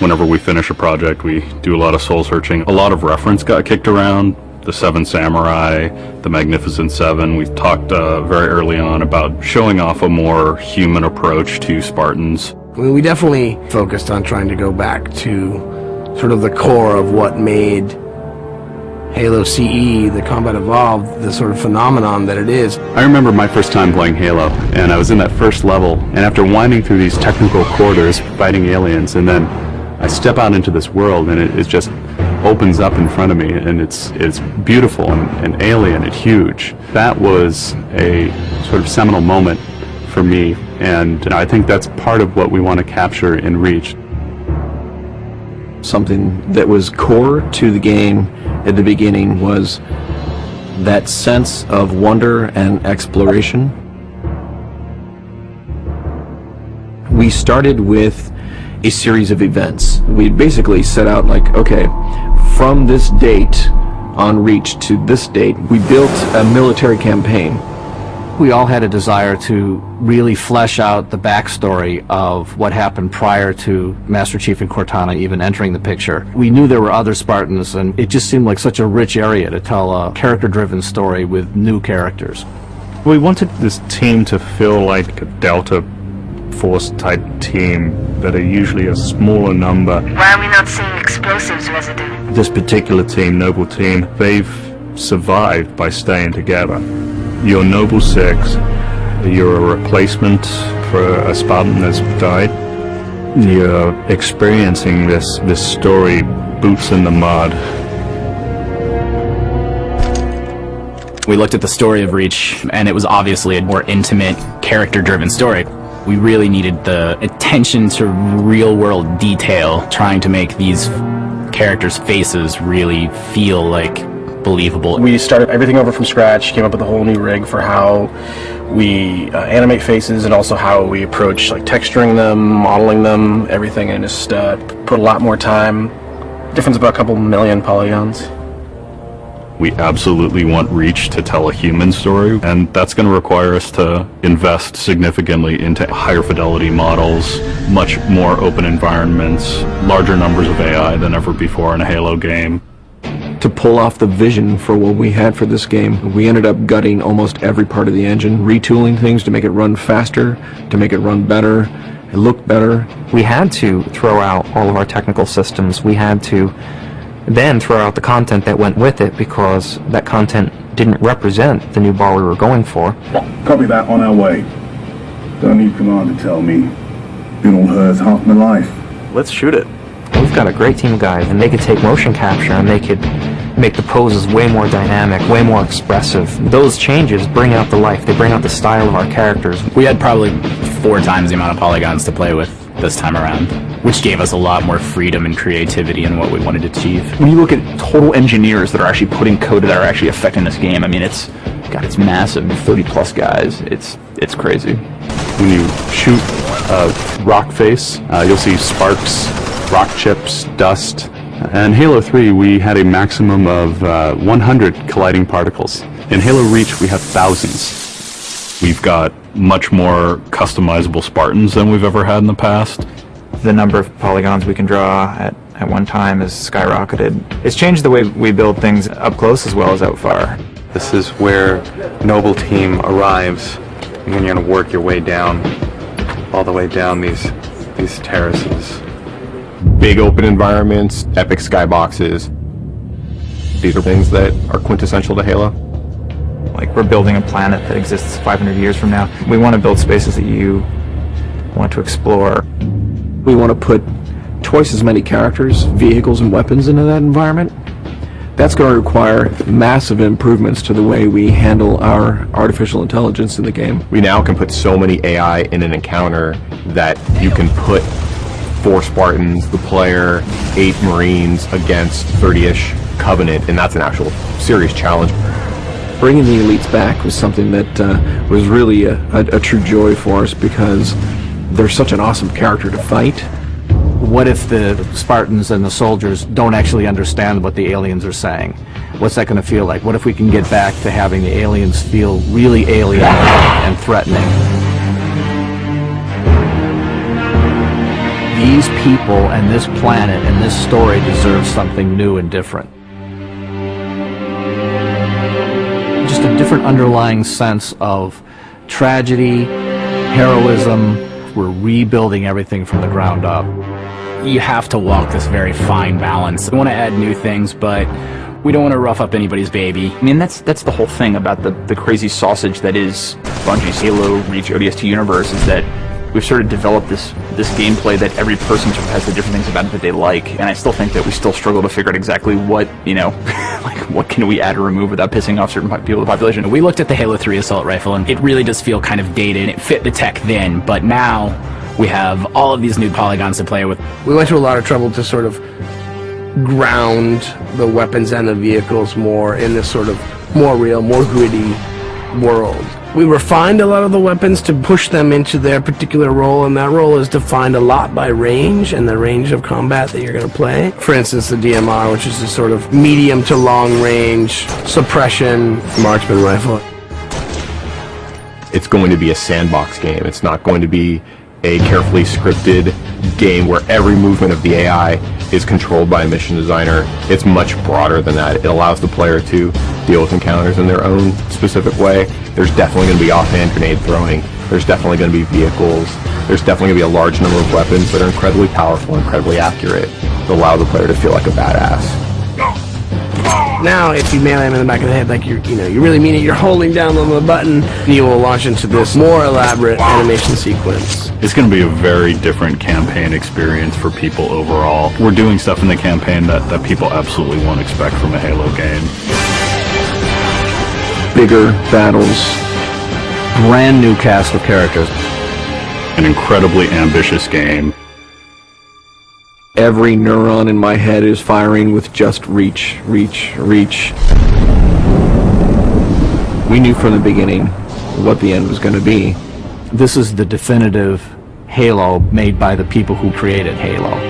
Whenever we finish a project, we do a lot of soul searching. A lot of reference got kicked around. The Seven Samurai, the Magnificent Seven. We talked very early on about showing off a more human approach to Spartans. We definitely focused on trying to go back to sort of the core of what made Halo CE, the Combat Evolved, the sort of phenomenon that it is. I remember my first time playing Halo, and I was in that first level, and after winding through these technical corridors, fighting aliens, and then I step out into this world, and it just opens up in front of me, and it's beautiful and alien and huge. That was a sort of seminal moment for me, and I think that's part of what we want to capture in Reach. Something that was core to the game at the beginning was that sense of wonder and exploration. We started with a series of events. We basically set out like, okay, from this date on Reach to this date, we built a military campaign. We all had a desire to really flesh out the backstory of what happened prior to Master Chief and Cortana even entering the picture. We knew there were other Spartans, and it just seemed like such a rich area to tell a character-driven story with new characters. We wanted this team to feel like a Delta Force type team that are usually a smaller number. Why are we not seeing explosives residue? This particular team, Noble Team, they've survived by staying together. You're Noble 6, you're a replacement for a Spartan that's died. You're experiencing this story, boots in the mud. We looked at the story of Reach, and it was obviously a more intimate, character-driven story. We really needed the attention to real-world detail, trying to make these characters' faces really feel like believable. We started everything over from scratch, came up with a whole new rig for how we animate faces and also how we approach like texturing them, modeling them, everything, and just put a lot more time. Difference about a couple million polygons. We absolutely want Reach to tell a human story, and that's going to require us to invest significantly into higher fidelity models, much more open environments, larger numbers of AI than ever before in a Halo game. To pull off the vision for what we had for this game, we ended up gutting almost every part of the engine, retooling things to make it run faster, to make it run better, it looked better. We had to throw out all of our technical systems. We had to then throw out the content that went with it because that content didn't represent the new bar we were going for. Copy that, on our way. Don't need command to tell me. Been on Earth half my life. Let's shoot it. We've got a great team of guys, and they could take motion capture and they could make the poses way more dynamic, way more expressive. Those changes bring out the life, they bring out the style of our characters. We had probably 4 times the amount of polygons to play with this time around, which gave us a lot more freedom and creativity in what we wanted to achieve. When you look at total engineers that are actually putting code that are actually affecting this game, I mean, it's massive, 30 plus guys. It's crazy. When you shoot a rock face, you'll see sparks, rock chips, dust. In Halo 3, we had a maximum of 100 colliding particles. In Halo Reach, we have thousands. We've got much more customizable Spartans than we've ever had in the past. The number of polygons we can draw at one time has skyrocketed. It's changed the way we build things up close as well as out far. This is where Noble Team arrives, and then you're going to work your way down, all the way down these terraces. Big open environments, epic skyboxes. These are things that are quintessential to Halo. Like, we're building a planet that exists 500 years from now. We want to build spaces that you want to explore. We want to put twice as many characters, vehicles, and weapons into that environment. That's going to require massive improvements to the way we handle our artificial intelligence in the game. We now can put so many AI in an encounter that you can put 4 Spartans, the player, 8 Marines against 30-ish Covenant, and that's an actual serious challenge. Bringing the elites back was something that was really a true joy for us because they're such an awesome character to fight. What if the Spartans and the soldiers don't actually understand what the aliens are saying? What's that going to feel like? What if we can get back to having the aliens feel really alien and threatening? these people and this planet and this story deserve something new and different. Just a different underlying sense of tragedy, heroism. We're rebuilding everything from the ground up. You have to walk this very fine balance. We want to add new things, but we don't want to rough up anybody's baby. I mean, that's the whole thing about the crazy sausage that is Bungie's Halo Reach ODST universe, is that we've sort of developed this gameplay that every person sort of has the different things about it that they like, and I still think that we still struggle to figure out exactly what, like what can we add or remove without pissing off certain people of the population. We looked at the Halo 3 assault rifle, and it really does feel kind of dated. It fit the tech then, but now we have all of these new polygons to play with. We went to a lot of trouble to sort of ground the weapons and the vehicles more in this sort of more real, more gritty world. We refined a lot of the weapons to push them into their particular role, and that role is defined a lot by range and the range of combat that you're going to play. For instance, the DMR, which is a sort of medium to long range suppression marksman rifle. It's going to be a sandbox game. It's not going to be a carefully scripted game where every movement of the AI is controlled by a mission designer. It's much broader than that. It allows the player to deal with encounters in their own specific way. There's definitely going to be offhand grenade throwing. There's definitely going to be vehicles. There's definitely going to be a large number of weapons that are incredibly powerful, incredibly accurate, that allow the player to feel like a badass. Now, if you melee him in the back of the head like you really mean it, you're holding down on the button, you will launch into this more elaborate animation sequence. It's going to be a very different campaign experience for people overall. We're doing stuff in the campaign that people absolutely won't expect from a Halo game. Bigger battles. Brand new cast of characters. An incredibly ambitious game. Every neuron in my head is firing with just reach, reach, reach. We knew from the beginning what the end was going to be. This is the definitive Halo made by the people who created Halo.